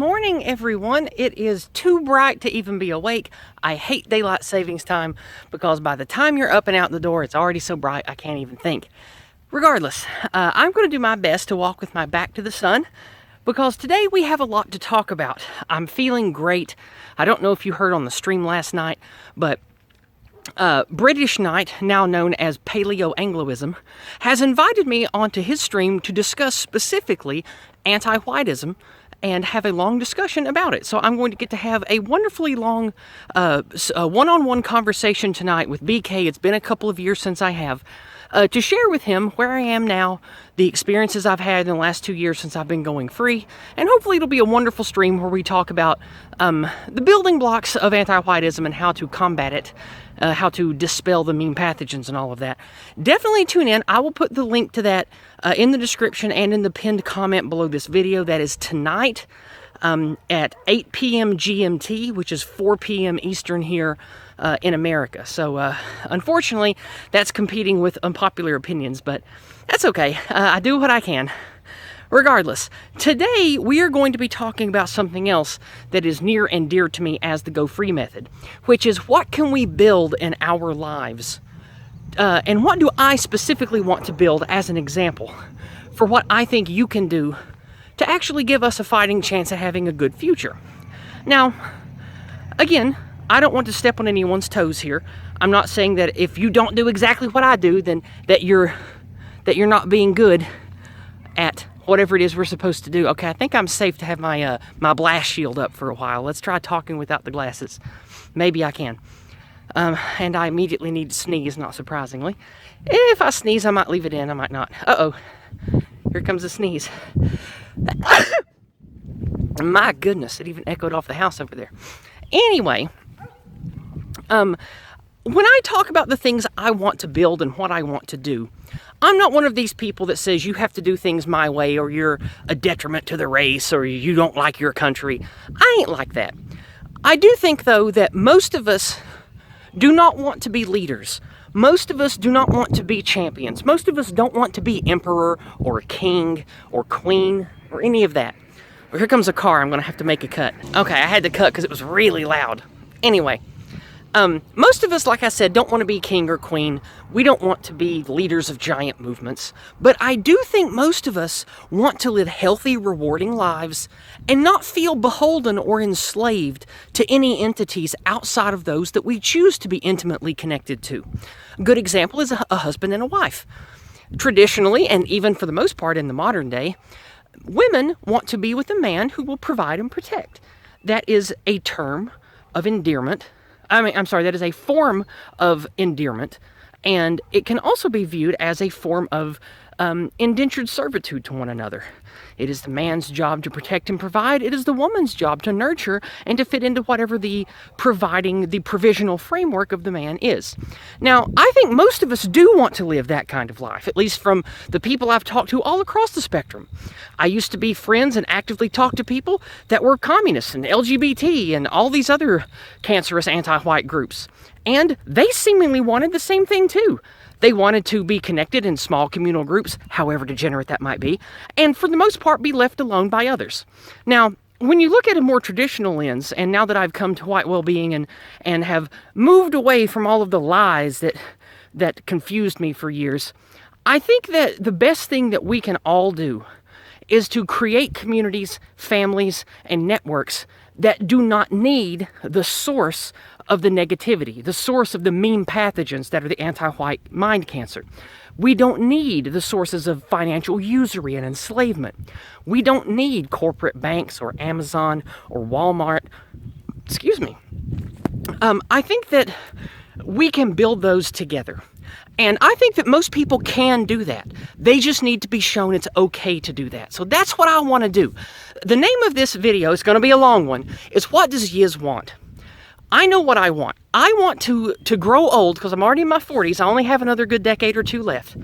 morning, everyone. It is too bright to even be awake. I hate daylight savings time because by the time you're up and out the door, it's already so bright I can't even think. Regardless, I'm going to do my best to walk with my back to the sun because today we have a lot to talk about. I'm feeling great. I don't know if you heard on the stream last night, but British Knight, now known as Paleo-Angloism, has invited me onto his stream to discuss specifically anti-whiteism and have a long discussion about it. So I'm going to get to have a wonderfully long one-on-one conversation tonight with BK. It's been a couple of years since I have. To share with him where I am now, the experiences I've had in the last 2 years since I've been going free, and hopefully it'll be a wonderful stream where we talk about the building blocks of anti-whiteism and how to combat it, how to dispel the mean pathogens and all of that. Definitely tune in. I will put the link to that in the description and in the pinned comment below this video. That is tonight at 8 p.m. GMT, which is 4 p.m. Eastern here in America. So unfortunately, that's competing with unpopular opinions, but that's okay. I do what I can. Regardless, today we are going to be talking about something else that is near and dear to me as the Go Free method, which is what can we build in our lives? And what do I specifically want to build as an example for what I think you can do to actually give us a fighting chance at having a good future? Now, again, I don't want to step on anyone's toes here. I'm not saying that if you don't do exactly what I do, then that you're not being good at whatever it is we're supposed to do. Okay, I think I'm safe to have my my blast shield up for a while. Let's try talking without the glasses. Maybe I can. And I immediately need to sneeze, not surprisingly. If I sneeze, I might leave it in, I might not. Uh-oh, here comes a sneeze. My goodness, it even echoed off the house over there. Anyway, when I talk about the things I want to build and what I want to do, I'm not one of these people that says you have to do things my way or you're a detriment to the race or you don't like your country. I ain't like that. I do think, though, that most of us do not want to be leaders. Most of us do not want to be champions. Most of us don't want to be emperor or king or queen or any of that. Well, here comes a car. I'm going to have to make a cut. Okay, I had to cut because it was really loud. Anyway. Most of us, like I said, don't want to be king or queen. We don't want to be leaders of giant movements. But I do think most of us want to live healthy, rewarding lives and not feel beholden or enslaved to any entities outside of those that we choose to be intimately connected to. A good example is a husband and a wife. Traditionally, and even for the most part in the modern day, women want to be with a man who will provide and protect. That is a term of endearment. That is a form of endearment, and it can also be viewed as a form of indentured servitude to one another. It is the man's job to protect and provide. It is the woman's job to nurture and to fit into whatever the provisional framework of the man is. Now, I think most of us do want to live that kind of life, at least from the people I've talked to all across the spectrum. I used to be friends and actively talk to people that were communists and LGBT and all these other cancerous anti-white groups. And they seemingly wanted the same thing too. They wanted to be connected in small communal groups, however degenerate that might be, and for the most part be left alone by others. Now, when you look at a more traditional lens, and now that I've come to white well-being and have moved away from all of the lies that confused me for years, I think that the best thing that we can all do is to create communities, families, and networks that do not need the source of the negativity, the source of the mean pathogens that are the anti-white mind cancer. We don't need the sources of financial usury and enslavement. We don't need corporate banks or Amazon or Walmart. Excuse me. I think that we can build those together. And I think that most people can do that. They just need to be shown it's okay to do that. So that's what I want to do. The name of this video is going to be a long one. Is what does Yizz want? I know what I want. I want to grow old because I'm already in my 40s. I only have another good decade or two left.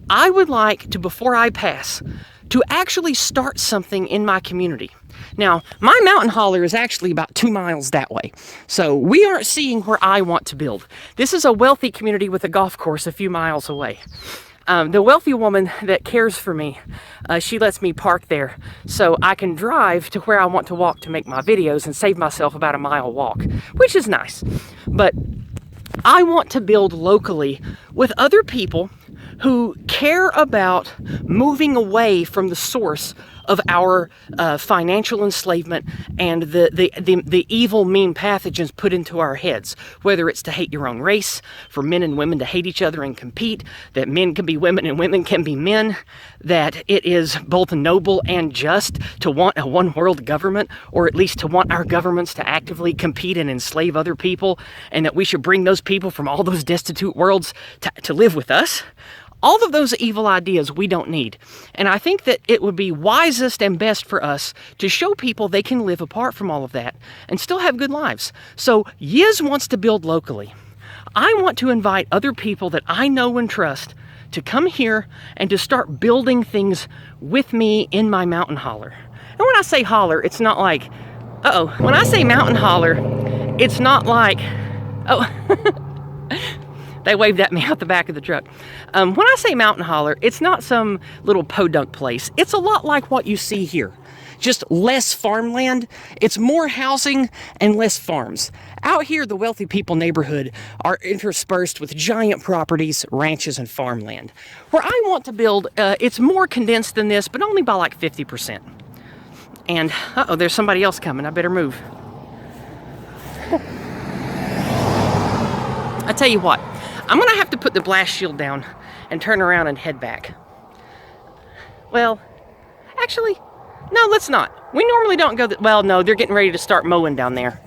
I would like to, before I pass, to actually start something in my community. Now, my mountain hauler is actually about 2 miles that way, so we aren't seeing where I want to build. This is a wealthy community with a golf course a few miles away. The wealthy woman that cares for me, she lets me park there so I can drive to where I want to walk to make my videos and save myself about a mile walk, which is nice. But I want to build locally with other people who care about moving away from the source of our financial enslavement and the evil, mean pathogens put into our heads, whether it's to hate your own race, for men and women to hate each other and compete, that men can be women and women can be men, that it is both noble and just to want a one-world government, or at least to want our governments to actively compete and enslave other people, and that we should bring those people from all those destitute worlds to live with us. All of those evil ideas we don't need. And I think that it would be wisest and best for us to show people they can live apart from all of that and still have good lives. So Yizz wants to build locally. I want to invite other people that I know and trust to come here and to start building things with me in my mountain holler. And when I say holler, it's not like, when I say mountain holler, it's not like, they waved at me out the back of the truck. When I say mountain holler, it's not some little podunk place. It's a lot like what you see here. Just less farmland. It's more housing and less farms. Out here, the wealthy people neighborhood are interspersed with giant properties, ranches, and farmland. Where I want to build, it's more condensed than this, but only by like 50%. And, there's somebody else coming. I better move. I tell you what. I'm going to have to put the blast shield down and turn around and head back. Well, actually, no, let's not. We normally don't go well, no, they're getting ready to start mowing down there.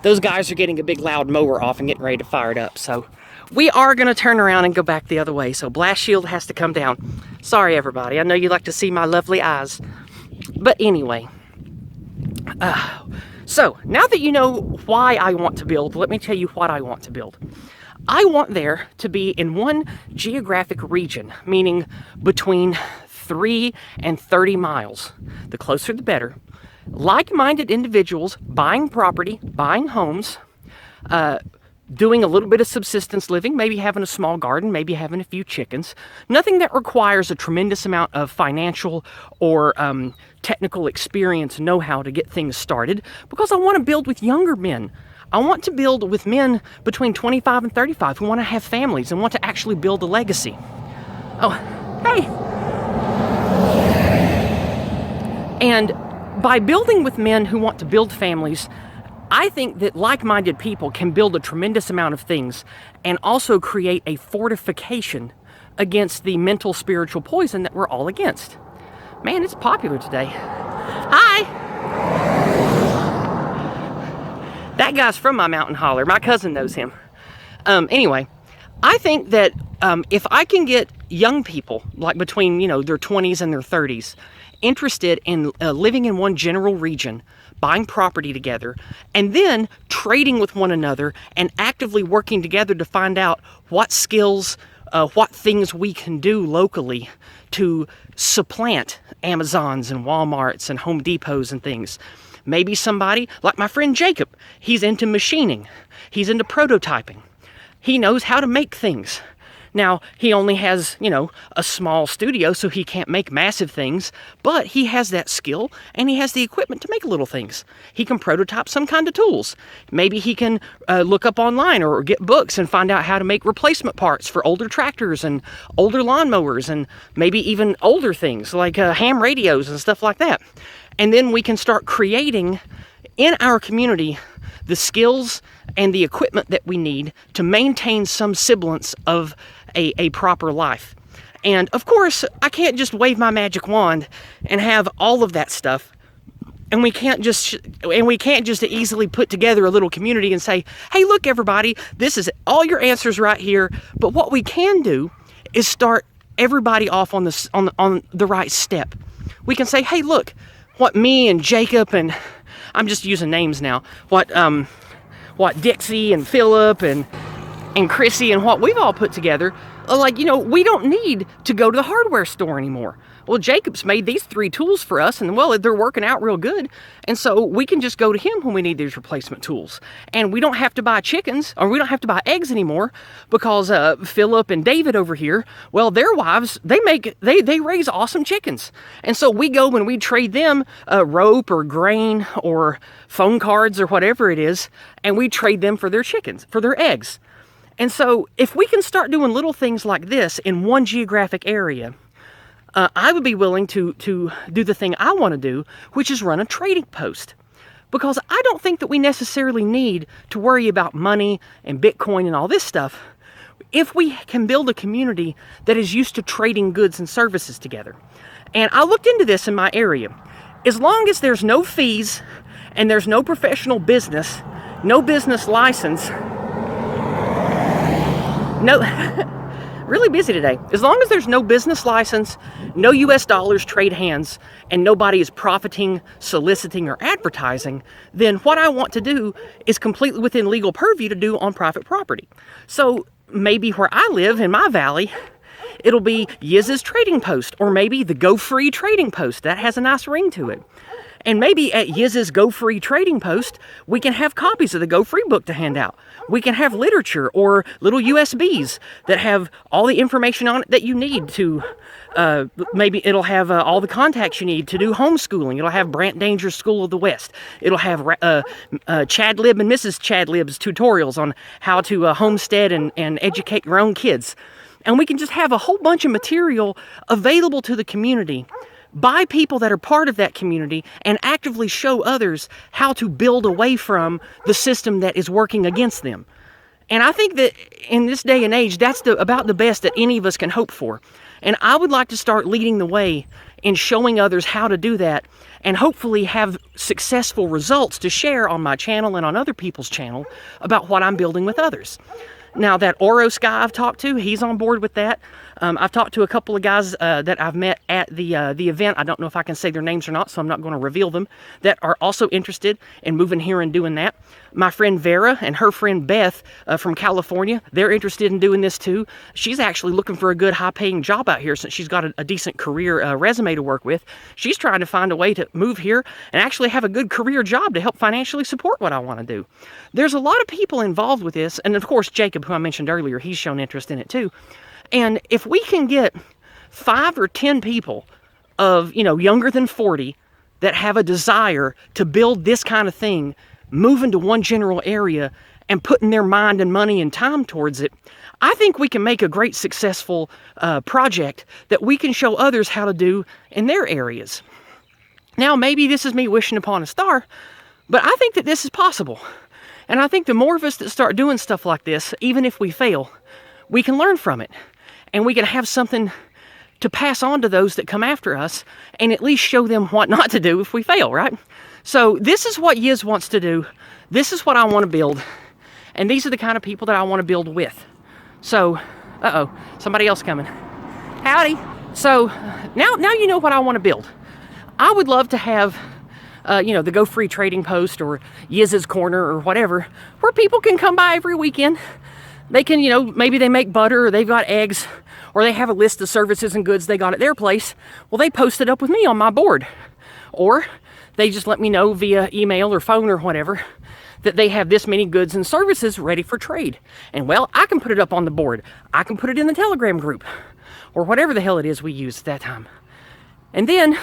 Those guys are getting a big loud mower off and getting ready to fire it up. So we are going to turn around and go back the other way. So blast shield has to come down. Sorry, everybody. I know you like to see my lovely eyes. But anyway. So now that you know why I want to build, let me tell you what I want to build. I want there to be in one geographic region, meaning between 3 and 30 miles, the closer the better, like-minded individuals buying property, buying homes, doing a little bit of subsistence living, maybe having a small garden, maybe having a few chickens. Nothing that requires a tremendous amount of financial or technical experience, know-how to get things started, because I want to build with younger men. I want to build with men between 25 and 35 who want to have families and want to actually build a legacy. Oh, hey! And by building with men who want to build families, I think that like-minded people can build a tremendous amount of things and also create a fortification against the mental, spiritual poison that we're all against. Man, it's popular today. Hi! That guy's from my mountain holler. My cousin knows him. Anyway, I think that if I can get young people, like between, their 20s and their 30s, interested in living in one general region, buying property together, and then trading with one another and actively working together to find out what skills, what things we can do locally to supplant Amazons and Walmarts and Home Depots and things. Maybe somebody like my friend Jacob, he's into machining, he's into prototyping, he knows how to make things. Now, he only has, a small studio, so he can't make massive things, but he has that skill, and he has the equipment to make little things. He can prototype some kind of tools. Maybe he can look up online or get books and find out how to make replacement parts for older tractors and older lawnmowers, and maybe even older things like ham radios and stuff like that. And then we can start creating in our community the skills and the equipment that we need to maintain some semblance of a proper life. And of course, I can't just wave my magic wand and have all of that stuff. And we can't just easily put together a little community and say, hey, look, everybody, this is all your answers right here. But what we can do is start everybody off on the right step. We can say, hey, look, what me and Jacob and I'm just using names now. What Dixie and Philip and and Chrissy and what we've all put together, like, you know, we don't need to go to the hardware store anymore. Well, Jacob's made these 3 tools for us, and well, they're working out real good. And so we can just go to him when we need these replacement tools. And we don't have to buy chickens, or we don't have to buy eggs anymore, because Philip and David over here, well, their wives, they raise awesome chickens. And so we go and we trade them rope or grain or phone cards or whatever it is, and we trade them for their chickens, for their eggs. And so if we can start doing little things like this in one geographic area, I would be willing to do the thing I want to do, which is run a trading post. Because I don't think that we necessarily need to worry about money and Bitcoin and all this stuff if we can build a community that is used to trading goods and services together. And I looked into this in my area. As long as there's no fees and there's no professional business, no business license, no... Really busy today. As long as there's no business license, no US dollars trade hands, and nobody is profiting, soliciting, or advertising, then what I want to do is completely within legal purview to do on private property. So maybe where I live in my valley, it'll be Yizz's trading post, or maybe the Go Free trading post. That has a nice ring to it. And maybe at Yizz's Go Free trading post, we can have copies of the Go Free book to hand out. We can have literature or little USBs that have all the information on it that you need to, maybe it'll have all the contacts you need to do homeschooling. It'll have Brant Danger's School of the West. It'll have Chad Lib and Mrs. Chad Lib's tutorials on how to homestead and educate your own kids. And we can just have a whole bunch of material available to the community by people that are part of that community and actively show others how to build away from the system that is working against them. And I think that in this day and age, that's about the best that any of us can hope for. And I would like to start leading the way in showing others how to do that and hopefully have successful results to share on my channel and on other people's channel about what I'm building with others. Now, that Oros guy I've talked to, he's on board with that. I've talked to a couple of guys that I've met at the event. I don't know if I can say their names or not, so I'm not going to reveal them, that are also interested in moving here and doing that. My friend Vera and her friend Beth from California, they're interested in doing this too. She's actually looking for a good high-paying job out here since she's got a decent career resume to work with. She's trying to find a way to move here and actually have a good career job to help financially support what I want to do. There's a lot of people involved with this, and of course Jacob, who I mentioned earlier, he's shown interest in it too. And if we can get 5 or 10 people of, younger than 40 that have a desire to build this kind of thing, move into one general area and putting their mind and money and time towards it, I think we can make a great successful project that we can show others how to do in their areas. Now, maybe this is me wishing upon a star, but I think that this is possible. And I think the more of us that start doing stuff like this, even if we fail, we can learn from it. And we can have something to pass on to those that come after us and at least show them what not to do if we fail, right? So this is what Yizz wants to do. This is what I want to build. And these are the kind of people that I want to build with. So, somebody else coming. Howdy. So now you know what I want to build. I would love to have the Go Free Trading Post or Yizz's Corner or whatever, where people can come by every weekend. They can, maybe they make butter or they've got eggs or they have a list of services and goods they got at their place. Well, they post it up with me on my board. Or they just let me know via email or phone or whatever that they have this many goods and services ready for trade. And well, I can put it up on the board. I can put it in the Telegram group or whatever the hell it is we use at that time. And then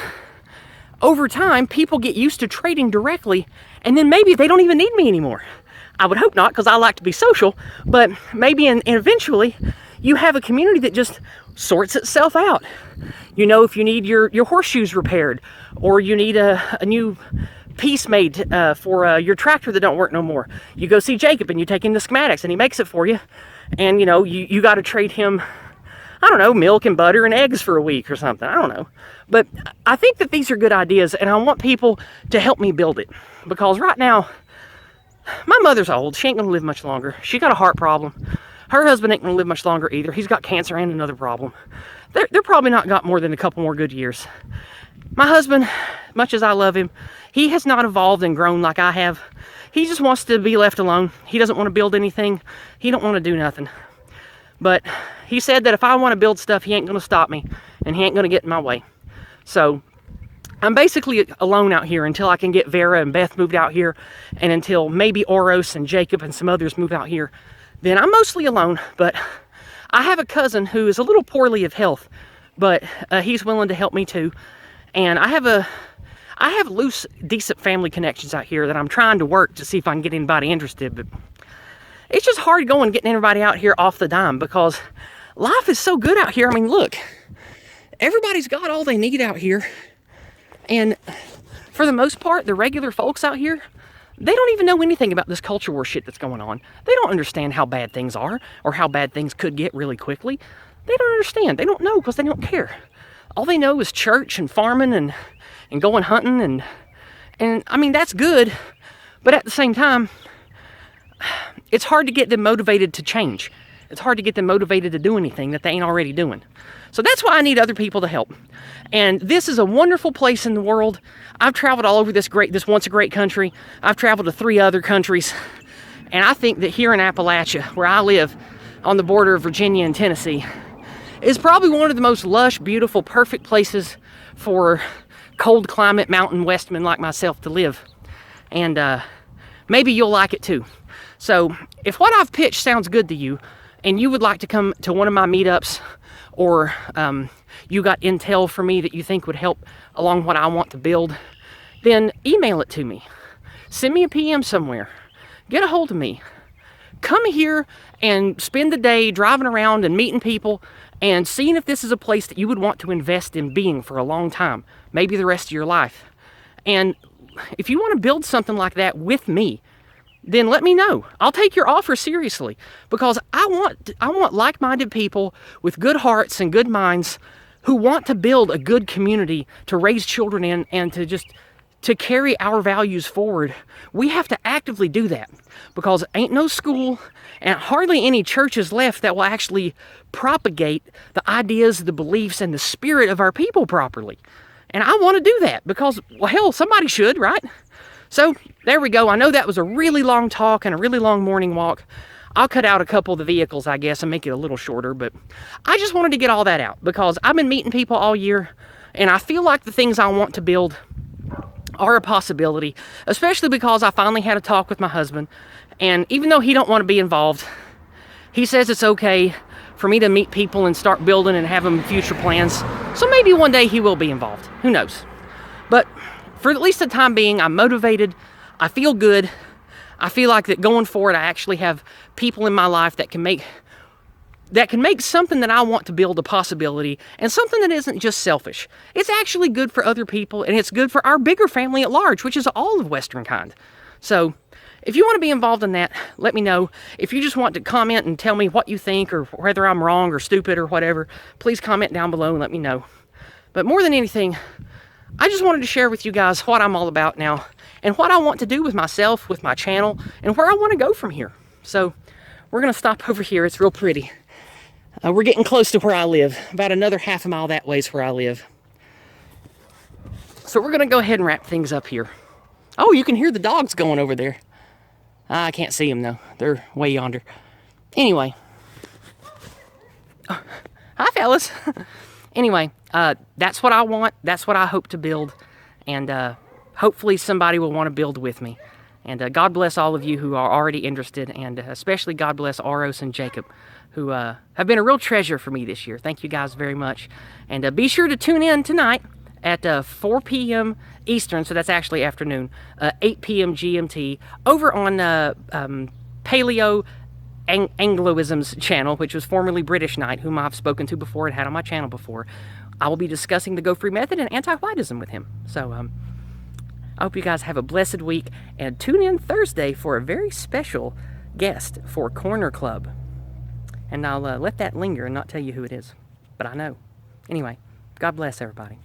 over time, people get used to trading directly and then maybe they don't even need me anymore. I would hope not, because I like to be social, but maybe and eventually you have a community that just sorts itself out. If you need your horseshoes repaired, or you need a new piece made for your tractor that don't work no more, you go see Jacob and you take him the schematics and he makes it for you. And you got to trade him, I don't know, milk and butter and eggs for a week or something. I don't know. But I think that these are good ideas, and I want people to help me build it, because right now, my mother's old. She ain't gonna live much longer. She got a heart problem. Her husband ain't gonna live much longer either. He's got cancer and another problem. They're probably not got more than a couple more good years. My husband, much as I love him, he has not evolved and grown like I have. He just wants to be left alone. He doesn't want to build anything. He don't want to do nothing. But he said that if I want to build stuff, he ain't gonna stop me, and he ain't gonna get in my way. So I'm basically alone out here until I can get Vera and Beth moved out here, and until maybe Oros and Jacob and some others move out here. Then I'm mostly alone, but I have a cousin who is a little poorly of health, but he's willing to help me too. And I have loose, decent family connections out here that I'm trying to work to see if I can get anybody interested, but it's just hard going getting everybody out here off the dime because life is so good out here. I mean, look, everybody's got all they need out here. And for the most part, the regular folks out here, they don't even know anything about this culture war shit that's going on. They don't understand how bad things are or how bad things could get really quickly. They don't understand. They don't know because they don't care. All they know is church and farming and going hunting and I mean, that's good. But at the same time, it's hard to get them motivated to change. It's hard to get them motivated to do anything that they ain't already doing. So that's why I need other people to help. And this is a wonderful place in the world. I've traveled all over this once a great country. I've traveled to 3 other countries. And I think that here in Appalachia, where I live on the border of Virginia and Tennessee, is probably one of the most lush, beautiful, perfect places for cold climate mountain Westmen like myself to live. And maybe you'll like it too. So if what I've pitched sounds good to you, and you would like to come to one of my meetups, or you got intel for me that you think would help along what I want to build, then email it to me. Send me a PM somewhere. Get a hold of me. Come here and spend the day driving around and meeting people and seeing if this is a place that you would want to invest in being for a long time, maybe the rest of your life. And if you want to build something like that with me, then let me know. I'll take your offer seriously because I want like-minded people with good hearts and good minds who want to build a good community to raise children in and to carry our values forward. We have to actively do that because ain't no school and hardly any churches left that will actually propagate the ideas, the beliefs, and the spirit of our people properly. And I want to do that because, well, hell, somebody should, right? So there we go. I know that was a really long talk and a really long morning walk. I'll cut out a couple of the vehicles, I guess, and make it a little shorter, but I just wanted to get all that out because I've been meeting people all year, and I feel like the things I want to build are a possibility, especially because I finally had a talk with my husband, and even though he don't want to be involved, he says it's okay for me to meet people and start building and having future plans. So maybe one day he will be involved. Who knows? But for at least the time being, I'm motivated. I feel good. I feel like that going forward, I actually have people in my life that can make something that I want to build a possibility and something that isn't just selfish. It's actually good for other people and it's good for our bigger family at large, which is all of Western kind. So if you want to be involved in that, let me know. If you just want to comment and tell me what you think or whether I'm wrong or stupid or whatever, please comment down below and let me know. But more than anything, I just wanted to share with you guys what I'm all about now and what I want to do with myself, with my channel, and where I want to go from here. So we're going to stop over here. It's real pretty. We're getting close to where I live. About another half a mile that way is where I live. So we're going to go ahead and wrap things up here. Oh, you can hear the dogs going over there. I can't see them though. They're way yonder. Anyway. Oh, hi, fellas. Anyway, that's what I want. That's what I hope to build. And hopefully somebody will want to build with me. And God bless all of you who are already interested. And especially God bless Oros and Jacob, who have been a real treasure for me this year. Thank you guys very much. And be sure to tune in tonight at 4 p.m. Eastern, so that's actually afternoon, 8 p.m. GMT, over on Paleo Angloism's channel, which was formerly British Knight, whom I've spoken to before and had on my channel before. I will be discussing the Go Free Method and anti-whiteism with him. So I hope you guys have a blessed week, and tune in Thursday for a very special guest for Corner Club. And I'll let that linger and not tell you who it is, but I know. Anyway, God bless everybody.